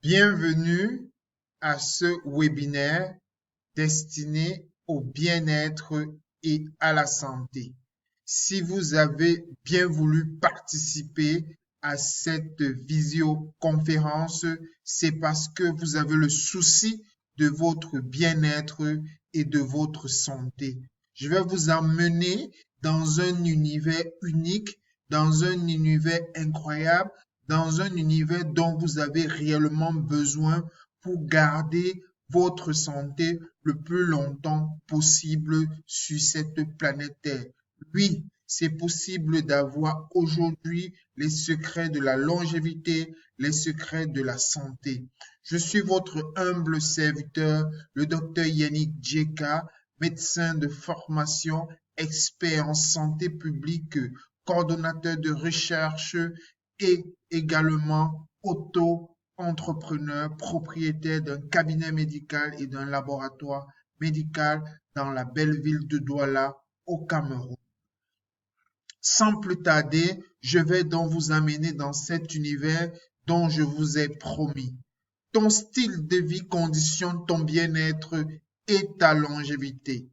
Bienvenue à ce webinaire destiné au bien-être et à la santé. Si vous avez bien voulu participer à cette visioconférence, c'est parce que vous avez le souci de votre bien-être et de votre santé. Je vais vous emmener dans un univers unique, dans un univers incroyable, dans un univers dont vous avez réellement besoin pour garder votre santé le plus longtemps possible sur cette planète Terre. Oui, c'est possible d'avoir aujourd'hui les secrets de la longévité, les secrets de la santé. Je suis votre humble serviteur, le docteur Yannick Djeka, médecin de formation, expert en santé publique, coordonnateur de recherche et également auto-entrepreneur, propriétaire d'un cabinet médical et d'un laboratoire médical dans la belle ville de Douala, au Cameroun. Sans plus tarder, je vais donc vous amener dans cet univers dont je vous ai promis. Ton style de vie conditionne ton bien-être et ta longévité.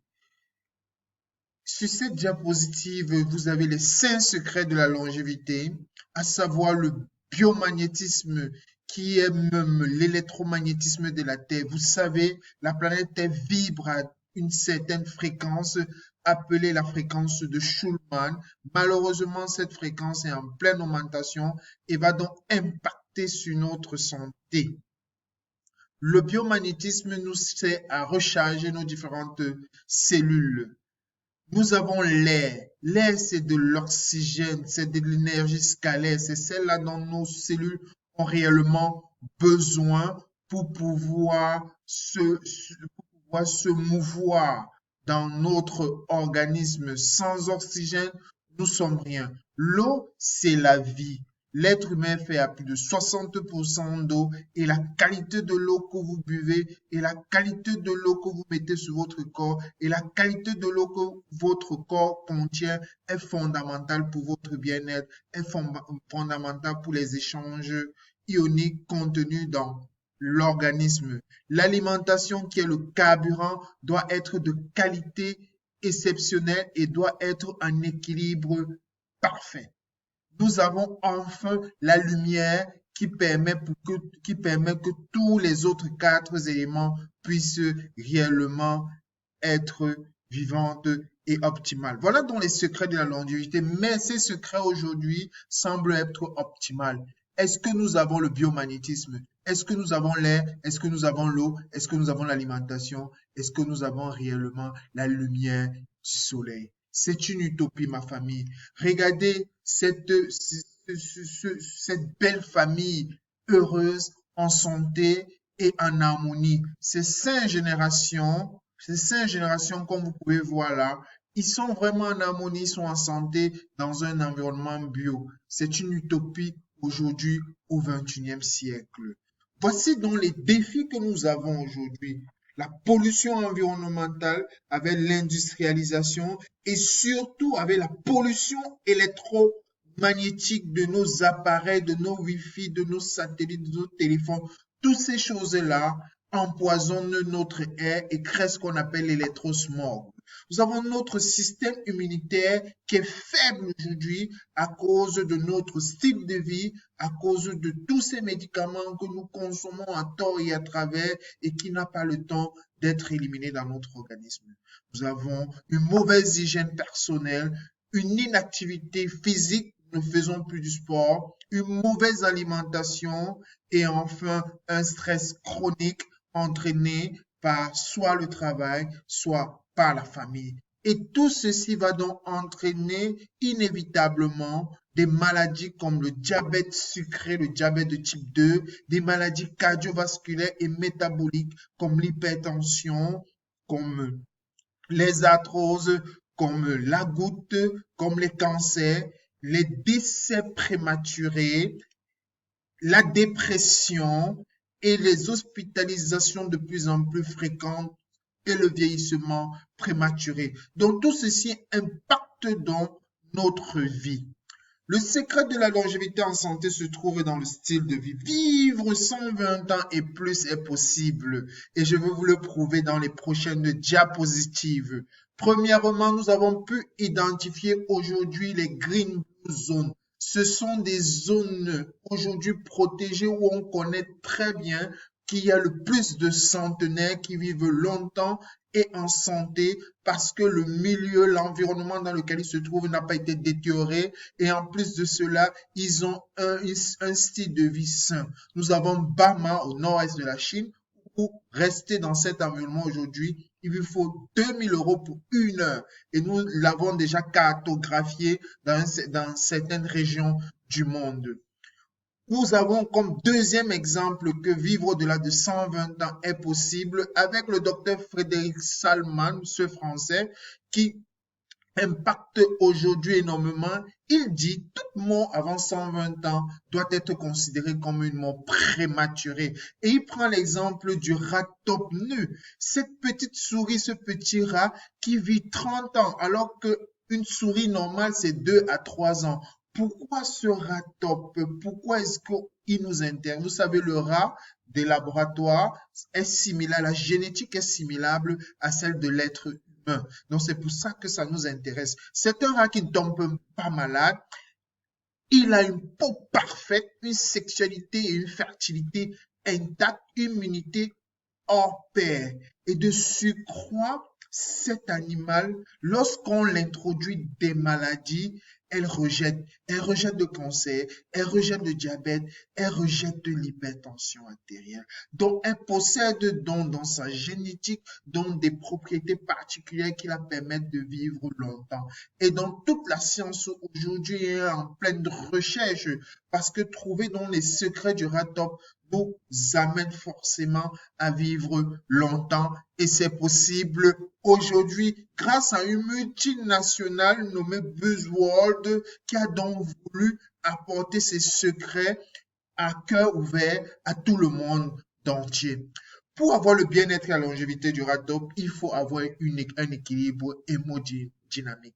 Sur cette diapositive, vous avez les 5 secrets de la longévité, à savoir le biomagnétisme qui est même l'électromagnétisme de la Terre. Vous savez, la planète Terre vibre à une certaine fréquence appelée la fréquence de Schumann. Malheureusement, cette fréquence est en pleine augmentation et va donc impacter sur notre santé. Le biomagnétisme nous sert à recharger nos différentes cellules. Nous avons l'air. L'air, c'est de l'oxygène, c'est de l'énergie scalaire, c'est celle-là dont nos cellules ont réellement besoin pour pour pouvoir se mouvoir dans notre organisme. Sans oxygène, nous sommes rien. L'eau, c'est la vie. L'être humain fait à plus de 60% d'eau et la qualité de l'eau que vous buvez et la qualité de l'eau que vous mettez sur votre corps et la qualité de l'eau que votre corps contient est fondamentale pour votre bien-être, est fondamentale pour les échanges ioniques contenus dans l'organisme. L'alimentation qui est le carburant doit être de qualité exceptionnelle et doit être en équilibre parfait. Nous avons enfin la lumière qui permet que tous les autres 4 éléments puissent réellement être vivantes et optimales. Voilà donc les secrets de la longévité, mais ces secrets aujourd'hui semblent être optimales. Est-ce que nous avons le biomagnétisme? Est-ce que nous avons l'air? Est-ce que nous avons l'eau? Est-ce que nous avons l'alimentation? Est-ce que nous avons réellement la lumière du soleil? C'est une utopie, ma famille. Regardez cette belle famille heureuse, en santé et en harmonie. Ces 5 générations, comme vous pouvez voir là, ils sont vraiment en harmonie, ils sont en santé dans un environnement bio. C'est une utopie aujourd'hui au XXIe siècle. Voici donc les défis que nous avons aujourd'hui. La pollution environnementale avec l'industrialisation et surtout avec la pollution électromagnétique de nos appareils, de nos Wi-Fi, de nos satellites, de nos téléphones. Toutes ces choses-là empoisonnent notre air et créent ce qu'on appelle l'électrosmog. Nous avons notre système immunitaire qui est faible aujourd'hui à cause de notre style de vie, à cause de tous ces médicaments que nous consommons à tort et à travers et qui n'a pas le temps d'être éliminé dans notre organisme. Nous avons une mauvaise hygiène personnelle, une inactivité physique, nous ne faisons plus du sport, une mauvaise alimentation et enfin un stress chronique entraîné par soit le travail, soit par la famille. Et tout ceci va donc entraîner inévitablement des maladies comme le diabète sucré, le diabète de type 2, des maladies cardiovasculaires et métaboliques comme l'hypertension, comme les arthroses, comme la goutte, comme les cancers, les décès prématurés, la dépression et les hospitalisations de plus en plus fréquentes et le vieillissement prématuré. Donc tout ceci impacte donc notre vie. Le secret de la longévité en santé se trouve dans le style de vie. Vivre 120 ans et plus est possible et je vais vous le prouver dans les prochaines diapositives. Premièrement, nous avons pu identifier aujourd'hui les Green Blue Zones. Ce sont des zones aujourd'hui protégées où on connaît très bien qu'il y a le plus de centenaires qui vivent longtemps et en santé parce que le milieu, l'environnement dans lequel ils se trouvent n'a pas été détérioré et en plus de cela, ils ont un style de vie sain. Nous avons Bama au nord-est de la Chine. Pour rester dans cet environnement aujourd'hui, il vous faut 2000 € pour 1 heure. Et nous l'avons déjà cartographié dans certaines régions du monde. Nous avons comme deuxième exemple que vivre au-delà de 120 ans est possible avec le docteur Frédéric Salman, ce français, qui impacte aujourd'hui énormément. Il dit toute mort avant 120 ans doit être considérée comme une mort prématurée. Et il prend l'exemple du rat top nu, cette petite souris, ce petit rat qui vit 30 ans alors qu'une souris normale c'est 2 à 3 ans. Pourquoi ce rat top? Pourquoi est-ce qu'il nous intéresse? Vous savez, le rat des laboratoires est similaire, la génétique est similable à celle de l'être humain. Donc, c'est pour ça que ça nous intéresse. C'est un rat qui ne tombe pas malade. Il a une peau parfaite, une sexualité et une fertilité intacte, une immunité hors pair. Et de surcroît, cet animal, lorsqu'on l'introduit des maladies, elle rejette. Elle rejette le cancer, elle rejette le diabète, elle rejette l'hypertension artérielle. Donc, elle possède donc dans sa génétique donc des propriétés particulières qui la permettent de vivre longtemps. Et donc, toute la science aujourd'hui est en pleine recherche parce que trouver donc les secrets du rat top nous amène forcément à vivre longtemps et c'est possible aujourd'hui grâce à une multinationale nommée Buzzworld qui a donc voulu apporter ses secrets à cœur ouvert à tout le monde entier. Pour avoir le bien-être et la longévité du rat top, il faut avoir un équilibre hémodynamique.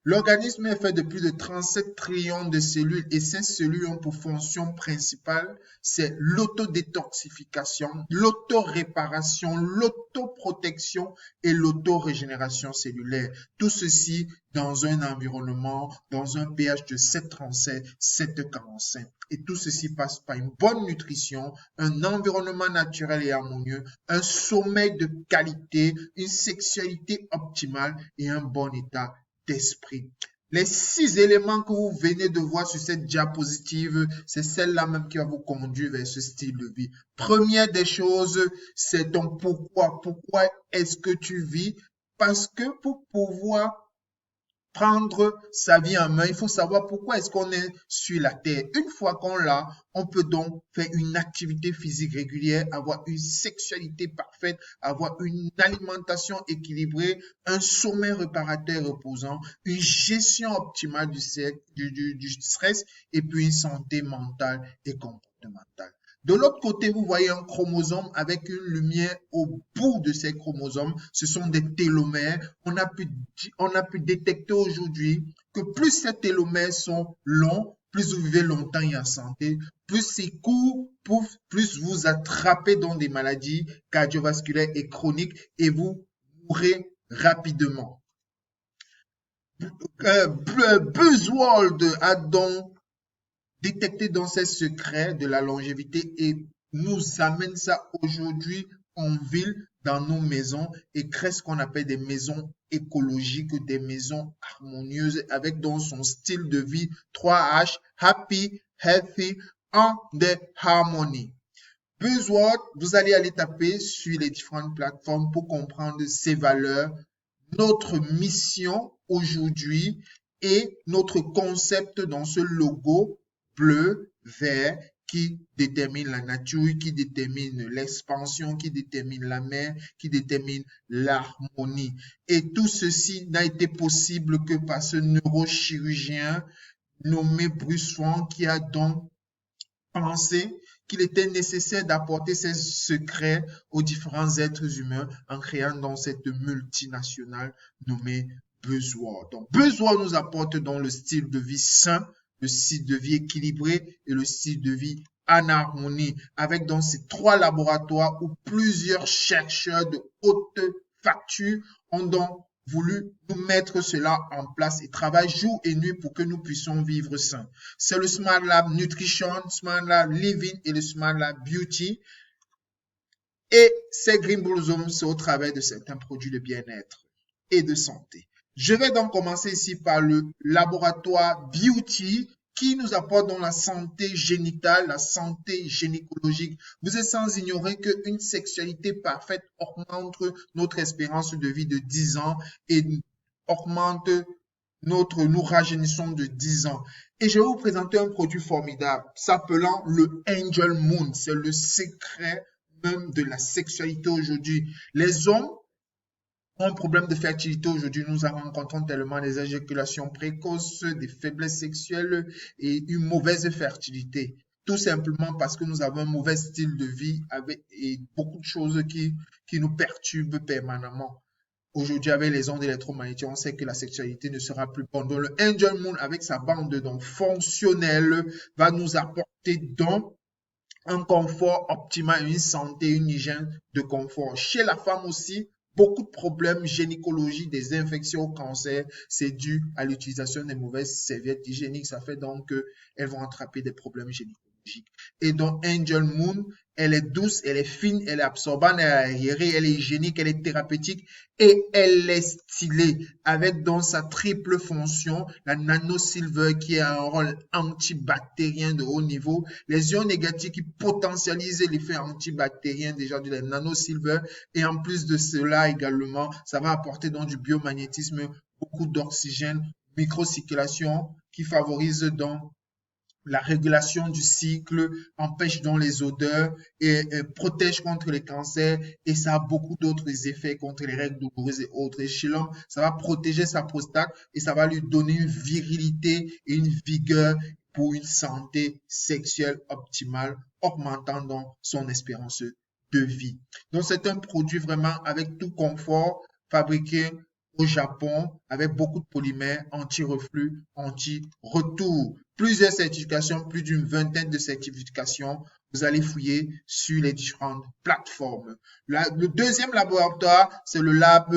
L'organisme est fait de plus de 37 trillions de cellules et ces cellules ont pour fonction principale, c'est l'autodétoxification, l'autoréparation, l'autoprotection et l'autorégénération cellulaire. Tout ceci dans un environnement, dans un pH de 7,37, 7,45. Et tout ceci passe par une bonne nutrition, un environnement naturel et harmonieux, un sommeil de qualité, une sexualité optimale et un bon état d'esprit. Les 6 éléments que vous venez de voir sur cette diapositive, c'est celle-là même qui va vous conduire vers ce style de vie. Première des choses, c'est ton pourquoi. Pourquoi est-ce que tu vis? Parce que pour pouvoir prendre sa vie en main, il faut savoir pourquoi est-ce qu'on est sur la terre. Une fois qu'on l'a, on peut donc faire une activité physique régulière, avoir une sexualité parfaite, avoir une alimentation équilibrée, un sommeil réparateur et reposant, une gestion optimale du stress et puis une santé mentale et comportementale. De l'autre côté, vous voyez un chromosome avec une lumière au bout de ces chromosomes. Ce sont des télomères. On a pu détecter aujourd'hui que plus ces télomères sont longs, plus vous vivez longtemps et en santé, plus c'est court, plus vous attrapez dans des maladies cardiovasculaires et chroniques et vous mourrez rapidement. Buzzworld a donc détecter dans ces secrets de la longévité et nous amène ça aujourd'hui en ville, dans nos maisons et crée ce qu'on appelle des maisons écologiques, des maisons harmonieuses avec dans son style de vie 3H, happy, healthy, and harmony. Buzzword, vous allez aller taper sur les différentes plateformes pour comprendre ces valeurs, notre mission aujourd'hui et notre concept dans ce logo bleu, vert, qui détermine la nature, qui détermine l'expansion, qui détermine la mer, qui détermine l'harmonie. Et tout ceci n'a été possible que par ce neurochirurgien nommé Bruce Swan qui a donc pensé qu'il était nécessaire d'apporter ces secrets aux différents êtres humains en créant donc cette multinationale nommée Buzzword. Donc, Buzzword nous apporte donc le style de vie sain, le style de vie équilibré et le style de vie en harmonie, avec donc ces 3 laboratoires où plusieurs chercheurs de haute facture ont donc voulu nous mettre cela en place et travaillent jour et nuit pour que nous puissions vivre sains. C'est le Smart Lab Nutrition, Smart Lab Living et le Smart Lab Beauty. Et ces Green Blossoms, c'est au travers de certains produits de bien-être et de santé. Je vais donc commencer ici par le laboratoire Beauty qui nous apporte dans la santé génitale, la santé gynécologique. Vous êtes sans ignorer qu'une sexualité parfaite augmente notre espérance de vie de 10 ans et augmente nous rajeunissons de 10 ans. Et je vais vous présenter un produit formidable s'appelant le Angel Moon. C'est le secret même de la sexualité aujourd'hui. Les hommes ont un problème de fertilité aujourd'hui. Nous en rencontrons tellement des éjaculations précoces, des faiblesses sexuelles et une mauvaise fertilité. Tout simplement parce que nous avons un mauvais style de vie et beaucoup de choses qui nous perturbent permanemment. Aujourd'hui, avec les ondes électromagnétiques, on sait que la sexualité ne sera plus bonne. Donc, le Angel Moon, avec sa bande donc fonctionnelle, va nous apporter donc un confort optimal, une santé, une hygiène de confort. Chez la femme aussi, beaucoup de problèmes gynécologiques, des infections au cancer, c'est dû à l'utilisation des mauvaises serviettes hygiéniques. Ça fait donc qu'elles vont attraper des problèmes gynécologiques. Et donc, Angel Moon, elle est douce, elle est fine, elle est absorbante, elle est aérée, elle est hygiénique, elle est thérapeutique et elle est stylée avec donc sa triple fonction, la Nano Silver qui a un rôle antibactérien de haut niveau, les ions négatifs qui potentialisent l'effet antibactérien déjà de la Nano Silver et en plus de cela également, ça va apporter donc du biomagnétisme, beaucoup d'oxygène, microcirculation qui favorise donc la régulation du cycle, empêche donc les odeurs et protège contre les cancers et ça a beaucoup d'autres effets contre les règles douloureuses et autres. Et chez l'homme, ça va protéger sa prostate et ça va lui donner une virilité et une vigueur pour une santé sexuelle optimale, augmentant donc son espérance de vie. Donc c'est un produit vraiment avec tout confort, fabriqué au Japon avec beaucoup de polymères anti-reflux, anti-retour. Plusieurs certifications, plus d'une vingtaine de certifications. Vous allez fouiller sur les différentes plateformes. Le deuxième laboratoire, c'est le Lab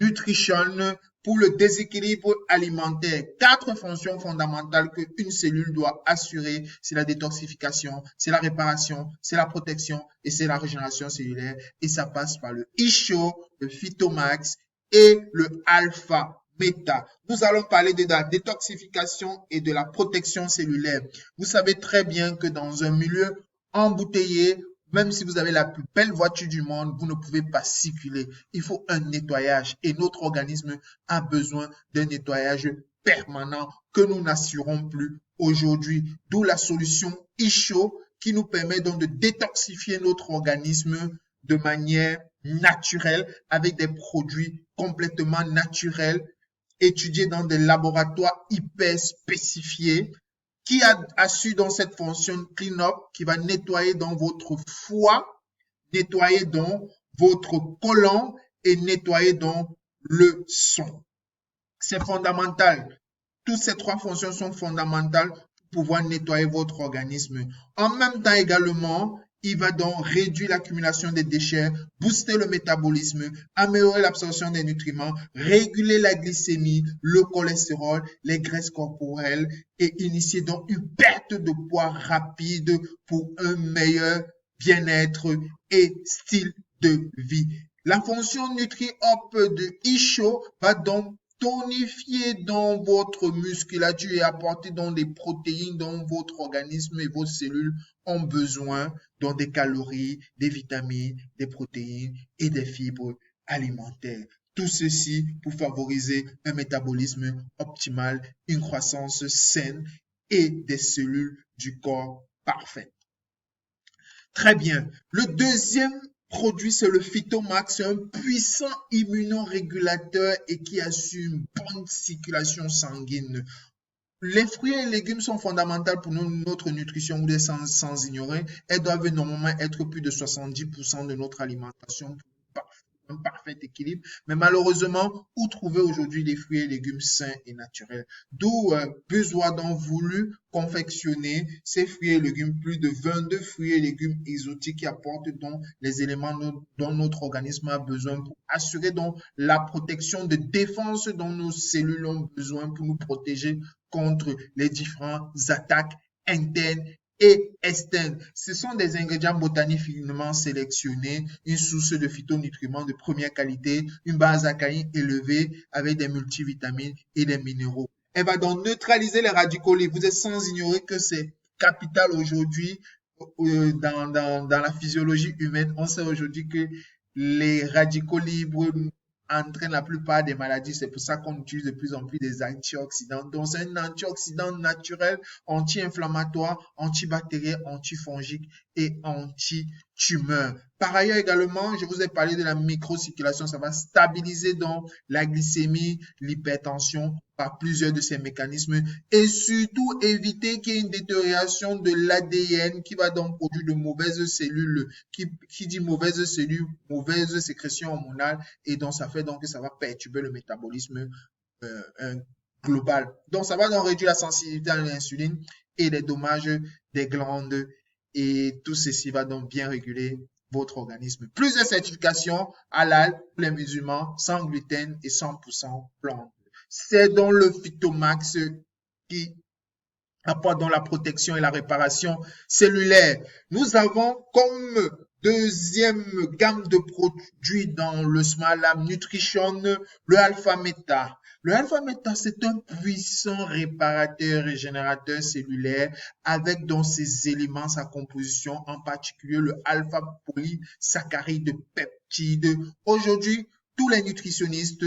Nutrition pour le déséquilibre alimentaire. 4 fonctions fondamentales qu'une cellule doit assurer, c'est la détoxification, c'est la réparation, c'est la protection et c'est la régénération cellulaire. Et ça passe par le Isho, le Phytomax et le Alpha Beta. Nous allons parler de la détoxification et de la protection cellulaire. Vous savez très bien que dans un milieu embouteillé, même si vous avez la plus belle voiture du monde, vous ne pouvez pas circuler. Il faut un nettoyage et notre organisme a besoin d'un nettoyage permanent que nous n'assurons plus aujourd'hui. D'où la solution Isho qui nous permet donc de détoxifier notre organisme de manière naturelle avec des produits complètement naturels étudiés dans des laboratoires hyper spécifiés qui assure dans cette fonction clean-up qui va nettoyer dans votre foie, nettoyer dans votre côlon et nettoyer dans le sang. C'est fondamental. Toutes ces 3 fonctions sont fondamentales pour pouvoir nettoyer votre organisme. En même temps également, il va donc réduire l'accumulation des déchets, booster le métabolisme, améliorer l'absorption des nutriments, réguler la glycémie, le cholestérol, les graisses corporelles et initier donc une perte de poids rapide pour un meilleur bien-être et style de vie. La fonction NutriHop de Isho va donc tonifier dans votre musculature et apporter donc des protéines dont votre organisme et vos cellules ont besoin, dont des calories, des vitamines, des protéines et des fibres alimentaires. Tout ceci pour favoriser un métabolisme optimal, une croissance saine et des cellules du corps parfaites. Très bien. Le deuxième produit, c'est le Phytomax, un puissant immunorégulateur et qui assure une bonne circulation sanguine. Les fruits et légumes sont fondamentaux pour notre nutrition, vous sans ignorer. Elles doivent normalement être plus de 70% de notre alimentation un parfait équilibre. Mais malheureusement, où trouver aujourd'hui des fruits et légumes sains et naturels? D'où besoin d'en voulu confectionner ces fruits et légumes, plus de 22 fruits et légumes exotiques qui apportent donc les éléments dont notre organisme a besoin pour assurer donc la protection de défense dont nos cellules ont besoin pour nous protéger contre les différentes attaques internes et externes. Ce sont des ingrédients botaniques finement sélectionnés, une source de phytonutriments de première qualité, une base alcaline élevée avec des multivitamines et des minéraux. Elle va donc neutraliser les radicaux libres. Vous êtes sans ignorer que c'est capital aujourd'hui dans la physiologie humaine. On sait aujourd'hui que les radicaux libres entraînent la plupart des maladies. C'est pour ça qu'on utilise de plus en plus des antioxydants. Donc, c'est un antioxydant naturel, anti-inflammatoire, antibactérien, antifongique et anti-tumeur. Par ailleurs également, je vous ai parlé de la microcirculation. Ça va stabiliser donc la glycémie, l'hypertension par plusieurs de ces mécanismes et surtout éviter qu'il y ait une détérioration de l'ADN qui va donc produire de mauvaises cellules. Qui dit mauvaises cellules, mauvaise sécrétion hormonale et donc ça fait donc que ça va perturber le métabolisme global. Donc ça va donc réduire la sensibilité à l'insuline et les dommages des glandes et tout ceci va donc bien réguler votre organisme. Plusieurs certifications halal pour les musulmans, sans gluten et 100% plantes. C'est donc le Phytomax qui apporte donc la protection et la réparation cellulaire. Nous avons comme deuxième gamme de produits dans le Smart Lab Nutrition le Alpha Meta. Le Alpha Meta, c'est un puissant réparateur et régénérateur cellulaire avec dans ses éléments, sa composition, en particulier le alpha polysaccharide peptide. Aujourd'hui, tous les nutritionnistes,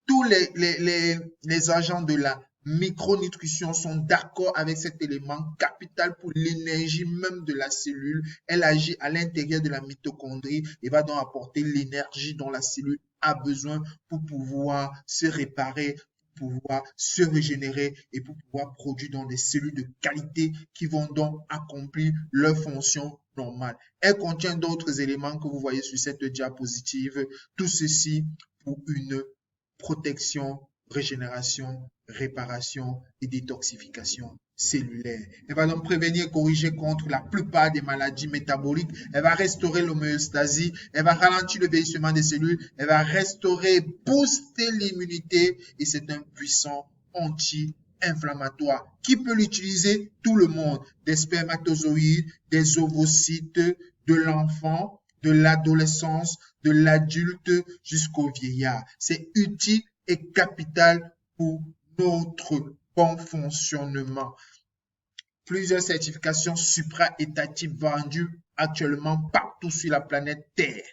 tous les agents de la micronutrition sont d'accord avec cet élément capital pour l'énergie même de la cellule. Elle agit à l'intérieur de la mitochondrie et va donc apporter l'énergie dont la cellule a besoin pour pouvoir se réparer, pour pouvoir se régénérer et pour pouvoir produire dans des cellules de qualité qui vont donc accomplir leur fonction normale. Elle contient d'autres éléments que vous voyez sur cette diapositive. Tout ceci pour une protection, régénération, réparation et détoxification cellulaire. Elle va donc prévenir et corriger contre la plupart des maladies métaboliques. Elle va restaurer l'homéostasie. Elle va ralentir le vieillissement des cellules. Elle va restaurer, booster l'immunité et c'est un puissant anti-inflammatoire. Qui peut l'utiliser? Tout le monde. Des spermatozoïdes, des ovocytes, de l'enfant, de l'adolescence, de l'adulte jusqu'au vieillard. C'est utile et capital pour notre bon fonctionnement. Plusieurs certifications supra-étatiques vendues actuellement partout sur la planète Terre.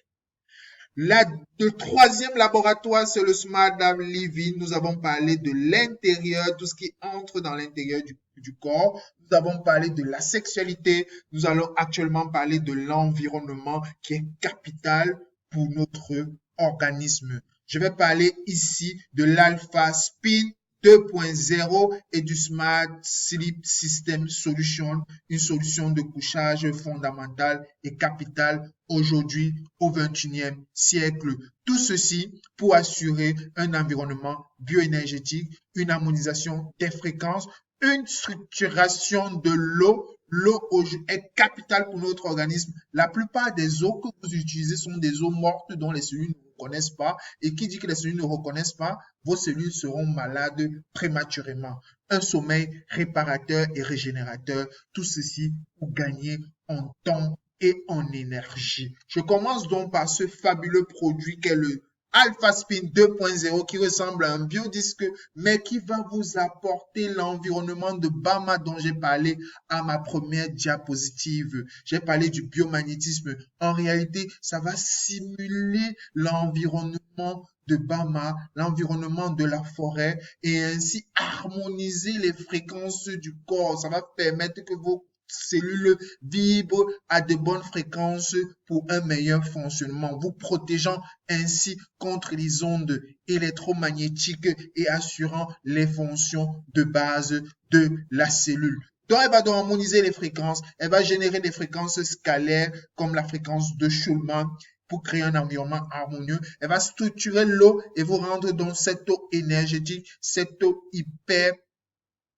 Le troisième laboratoire, c'est le Smart Lab Living. Nous avons parlé de l'intérieur, tout ce qui entre dans l'intérieur du corps. Nous avons parlé de la sexualité. Nous allons actuellement parler de l'environnement qui est capital pour notre organisme. Je vais parler ici de l'Alpha Spin 2.0 et du Smart Sleep System Solution, une solution de couchage fondamentale et capitale aujourd'hui au XXIe siècle. Tout ceci pour assurer un environnement bioénergétique, une harmonisation des fréquences, une structuration de l'eau. L'eau est capitale pour notre organisme. La plupart des eaux que vous utilisez sont des eaux mortes dont les cellules ne reconnaissent pas. Et qui dit que les cellules ne reconnaissent pas, vos cellules seront malades prématurément. Un sommeil réparateur et régénérateur, tout ceci pour gagner en temps et en énergie. Je commence donc par ce fabuleux produit qu'est le Alpha Spin 2.0 qui ressemble à un biodisque mais qui va vous apporter l'environnement de Bama dont j'ai parlé à ma première diapositive. J'ai parlé du biomagnétisme. En réalité, ça va simuler l'environnement de Bama, l'environnement de la forêt et ainsi harmoniser les fréquences du corps. Ça va permettre que vos cellules vibrent à de bonnes fréquences pour un meilleur fonctionnement, vous protégeant ainsi contre les ondes électromagnétiques et assurant les fonctions de base de la cellule. Donc, elle va donc harmoniser les fréquences, elle va générer des fréquences scalaires comme la fréquence de Schulman pour créer un environnement harmonieux. Elle va structurer l'eau et vous rendre dans cette eau énergétique, cette eau hyper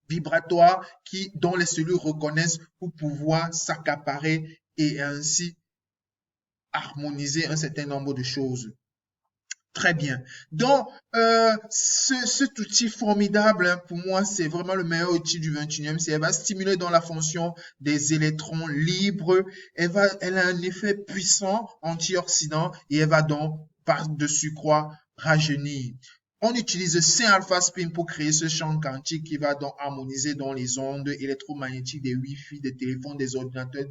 vibratoire dont les cellules reconnaissent pour pouvoir s'accaparer et ainsi harmoniser un certain nombre de choses. Très bien. Donc, cet outil formidable, hein, pour moi, c'est vraiment le meilleur outil du 21e siècle. Elle va stimuler dans la fonction des électrons libres. Elle a un effet puissant antioxydant et elle va donc, par-dessus quoi, rajeunir. On utilise 5 alpha spin pour créer ce champ quantique qui va donc harmoniser dans les ondes électromagnétiques des Wi-Fi, des téléphones, des ordinateurs,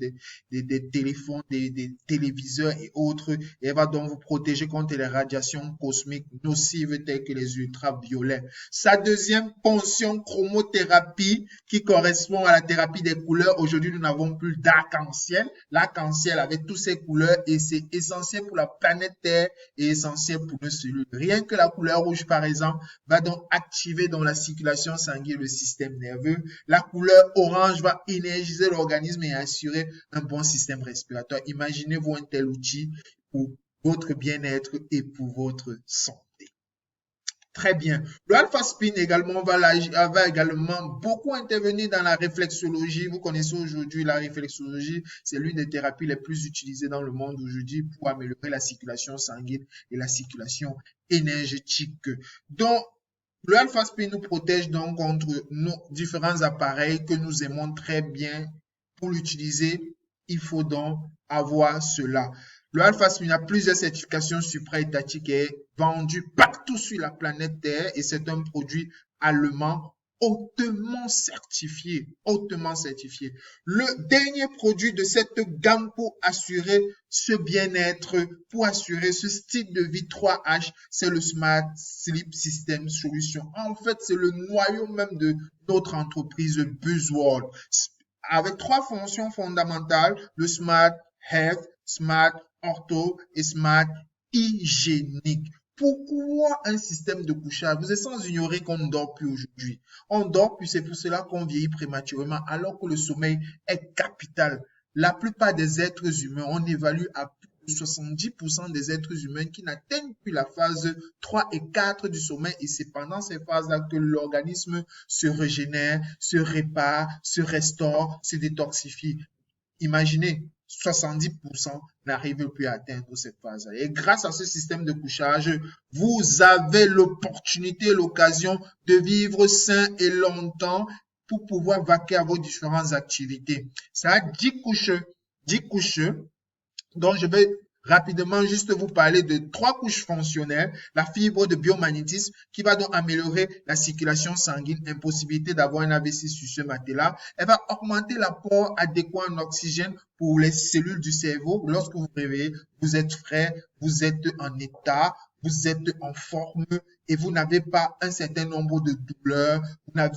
des téléphones, des téléviseurs et autres. Et elle va donc vous protéger contre les radiations cosmiques nocives telles que les ultraviolets. Sa deuxième fonction, chromothérapie, qui correspond à la thérapie des couleurs. Aujourd'hui, nous n'avons plus d'arc-en-ciel. L'arc-en-ciel avec toutes ses couleurs et c'est essentiel pour la planète Terre et essentiel pour nos cellules. Rien que la couleur rouge, par exemple, va donc activer dans la circulation sanguine le système nerveux. La couleur orange va énergiser l'organisme et assurer un bon système respiratoire. Imaginez-vous un tel outil pour votre bien-être et pour votre santé. Très bien. Le alpha spin également va également beaucoup intervenir dans la réflexologie. Vous connaissez aujourd'hui la réflexologie, c'est l'une des thérapies les plus utilisées dans le monde aujourd'hui pour améliorer la circulation sanguine et la circulation énergétique. Donc, le alpha spin nous protège donc contre nos différents appareils que nous aimons très bien. Pour l'utiliser, il faut donc avoir cela. Le alpha spin a plusieurs certifications supra-étatiques et est vendu partout sur la planète Terre et c'est un produit allemand hautement certifié, hautement certifié. Le dernier produit de cette gamme pour assurer ce bien-être, pour assurer ce style de vie 3H, c'est le Smart Sleep System Solution. En fait, c'est le noyau même de notre entreprise Buzzworld. Avec 3 fonctions fondamentales, le Smart Health, Smart Ortho et Smart Hygiénique. Pourquoi un système de couchage? Vous êtes sans ignorer qu'on ne dort plus aujourd'hui. On dort plus, c'est pour cela qu'on vieillit prématurément, alors que le sommeil est capital. La plupart des êtres humains, on évalue à plus de 70% des êtres humains qui n'atteignent plus la phase 3 et 4 du sommeil. Et c'est pendant ces phases-là que l'organisme se régénère, se répare, se restaure, se détoxifie. Imaginez, 70% n'arrivent plus à atteindre cette phase. Et grâce à ce système de couchage, vous avez l'opportunité, l'occasion de vivre sain et longtemps pour pouvoir vaquer à vos différentes activités. Ça a 10 couches. 10 couches. Donc, je vais rapidement juste vous parler de 3 couches fonctionnelles. La fibre de biomagnétisme qui va donc améliorer la circulation sanguine, impossibilité d'avoir un AVC sur ce matelas. Elle va augmenter l'apport adéquat en oxygène pour les cellules du cerveau. Lorsque vous vous réveillez, vous êtes frais, vous êtes en état, vous êtes en forme et vous n'avez pas un certain nombre de douleurs,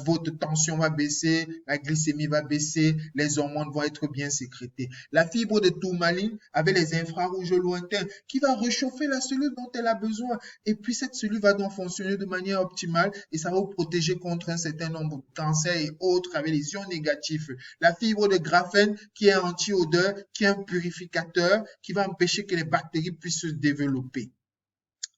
votre tension va baisser, la glycémie va baisser, les hormones vont être bien sécrétées. La fibre de tourmaline avec les infrarouges lointains qui va réchauffer la cellule dont elle a besoin et puis cette cellule va donc fonctionner de manière optimale et ça va vous protéger contre un certain nombre de cancers et autres avec les ions négatifs. La fibre de graphène qui est anti-odeur, qui est un purificateur, qui va empêcher que les bactéries puissent se développer.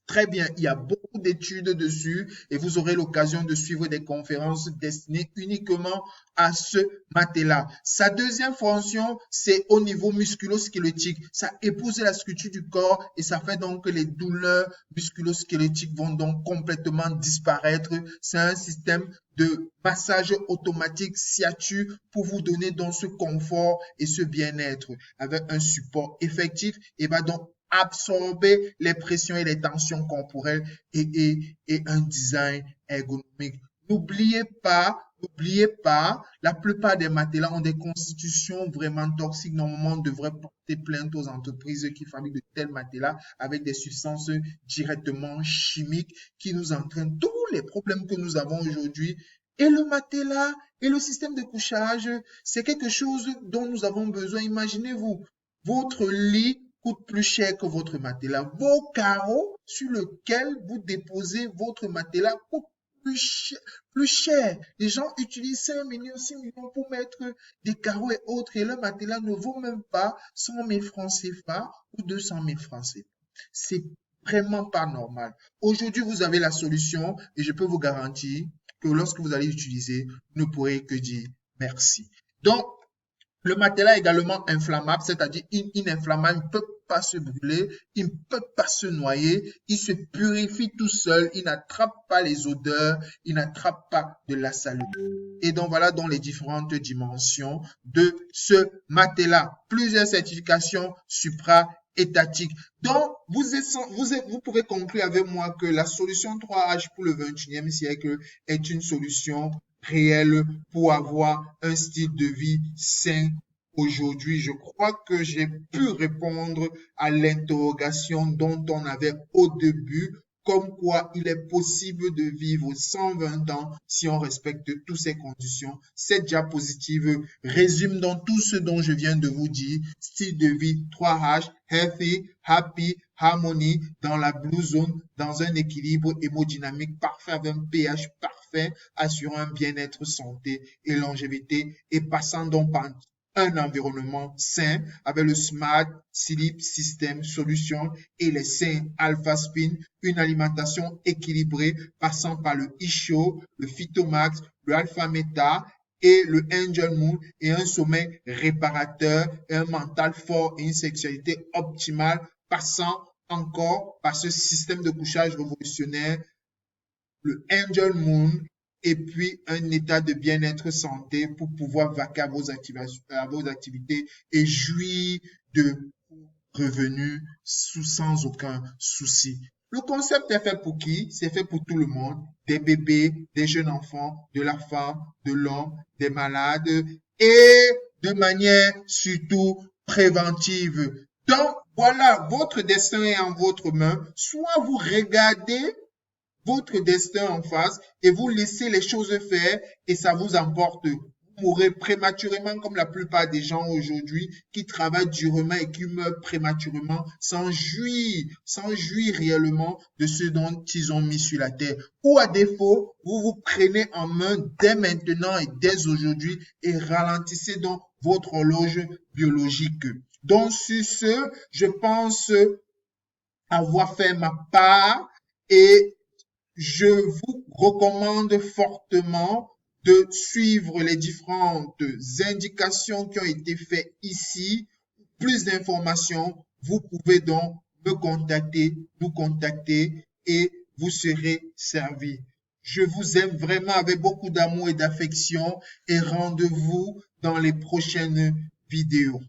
Très bien, il y a beaucoup d'études dessus et vous aurez l'occasion de suivre des conférences destinées uniquement à ce matelas. Sa deuxième fonction, c'est au niveau musculo-squelettique. Ça épouse la structure du corps et ça fait donc que les douleurs musculo-squelettiques vont donc complètement disparaître. C'est un système de massage automatique sciatique pour vous donner donc ce confort et ce bien-être avec un support effectif et va donc absorber les pressions et les tensions corporelles et un design ergonomique. N'oubliez pas, la plupart des matelas ont des constitutions vraiment toxiques. Normalement, on devrait porter plainte aux entreprises qui fabriquent de tels matelas avec des substances directement chimiques qui nous entraînent tous les problèmes que nous avons aujourd'hui. Et le matelas et le système de couchage, c'est quelque chose dont nous avons besoin. Imaginez-vous, votre lit coûte plus cher que votre matelas. Vos carreaux sur lesquels vous déposez votre matelas coûtent plus cher. Les gens utilisent 5 millions, 6 millions pour mettre des carreaux et autres et leur matelas ne vaut même pas 100 000 francs CFA ou 200 000 francs CFA. C'est vraiment pas normal. Aujourd'hui, vous avez la solution et je peux vous garantir que lorsque vous allez l'utiliser, vous ne pourrez que dire merci. Donc, le matelas est également inflammable, c'est-à-dire inflammable, il ne peut pas se brûler, il ne peut pas se noyer, il se purifie tout seul, il n'attrape pas les odeurs, il n'attrape pas de la saleté. Et donc voilà donc les différentes dimensions de ce matelas. Plusieurs certifications supra-étatiques. Donc, vous pouvez conclure avec moi que la solution 3H pour le 21e siècle est une solution réelle pour avoir un style de vie sain. Aujourd'hui, je crois que j'ai pu répondre à l'interrogation dont on avait au début, comme quoi il est possible de vivre 120 ans si on respecte toutes ces conditions. Cette diapositive résume donc tout ce dont je viens de vous dire. Style de vie 3H, healthy, happy, harmony, dans la blue zone, dans un équilibre hémodynamique parfait avec un pH parfait, assurant un bien-être, santé et longévité et passant donc par un environnement sain avec le Smart Sleep System Solution et les sains Alpha Spin, une alimentation équilibrée passant par le Isho, le Phytomax, le Alpha Meta et le Angel Moon et un sommeil réparateur, un mental fort et une sexualité optimale passant encore par ce système de couchage révolutionnaire, le Angel Moon, et puis un état de bien-être santé pour pouvoir vaquer à vos activités et jouir de revenus sans aucun souci. Le concept est fait pour qui? C'est fait pour tout le monde, des bébés, des jeunes enfants, de la femme, de l'homme, des malades et de manière surtout préventive. Donc voilà, votre destin est en votre main. Soit vous regardez votre destin en face et vous laissez les choses faire et ça vous emporte. Vous mourrez prématurément comme la plupart des gens aujourd'hui qui travaillent durement et qui meurent prématurément sans jouir réellement de ce dont ils ont mis sur la terre. Ou à défaut, vous vous prenez en main dès maintenant et dès aujourd'hui et ralentissez donc votre horloge biologique. Donc sur ce, je pense avoir fait ma part et je vous recommande fortement de suivre les différentes indications qui ont été faites ici. Plus d'informations, vous pouvez donc nous contacter et vous serez servi. Je vous aime vraiment avec beaucoup d'amour et d'affection et rendez-vous dans les prochaines vidéos.